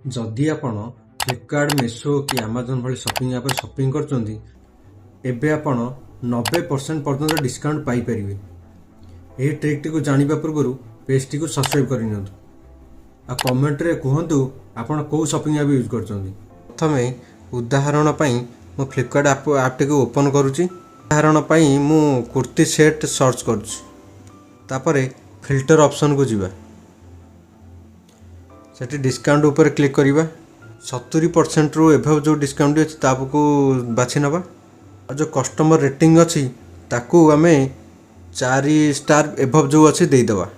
जदि आपण फ्लिपकार्ट मेसो कि आमाजन भली शॉपिंग ऐप शॉपिंग करचंदी एबे आपण 90% पर्यंत डिस्काउंट पाई परिबे। एही ट्रिक टी को जानिबा पूर्व पेज टी को सब्सक्राइब कर नियंतु आ कमेंट रे कहंतु आपण को शॉपिंग ऐप यूज करचंदी। प्रथमे उदाहरण पई मो फ्लिपकार्ट ऐप टी को ओपन करूची। उदाहरण पई मु कुर्ती सेट सर्च करूची, तापरे फिल्टर ऑप्शन को जीवा, सेठी डिस्काउंट ऊपर क्लिक करिबा। 70% रु एभव जो डिस्काउंट अछि तापको बाछि नबा। और जो कस्टमर रेटिंग अछि ताकू आमे 4 स्टार एभव जो अछि देई दबा।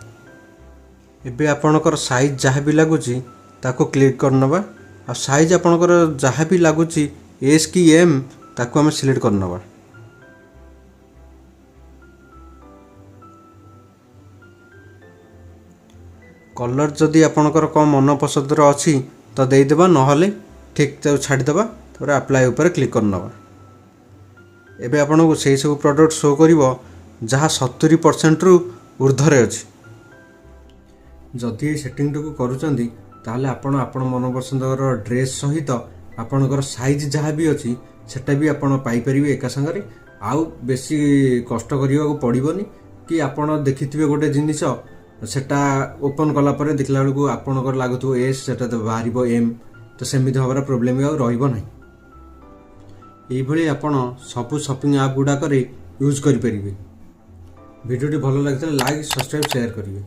एबे आपनकर साइज जहाँ भी लागुची ताको क्लिक कर नबा। आ साइज आपनकर जहाँ भी लागुची एस की एम ताको आमे सिलेक्ट कर नबा। कलर जदि आपनकर कम मन पसंद अच्छी तो देदेबा, नहले ठीक छाड़ीदेबा। तापर अप्लाई ऊपर क्लिक कर नबा। एबे आपनको से सब प्रोडक्ट शो करिवो जहाँ 70% रु ऊर्ध्वर अछि। जदि ये सेटिंग को करूचंदी ताहले आपण आपण मन पसंदर ड्रेस सहित आपणकर साइज जहाँ भी अच्छी सेटा भी आपण पाई परिबे एका संगरे। आउ बेसी कष्ट करिवा को पड़िबोनी कि आपण देखिथिबे गोटे जिनिस सेटा ओपन कला परे देखला बेलू आपणकर लागुथो एस सेटा तो बाहर एम, तो सेमिति हबार प्रोब्लेम भी रहिबो नाही। एई भली आपण सब शॉपिंग ऐप गुडा करे यूज करि परिबे। वीडियो टी भलो लागितले लाइक सब्सक्राइब शेयर करिवे।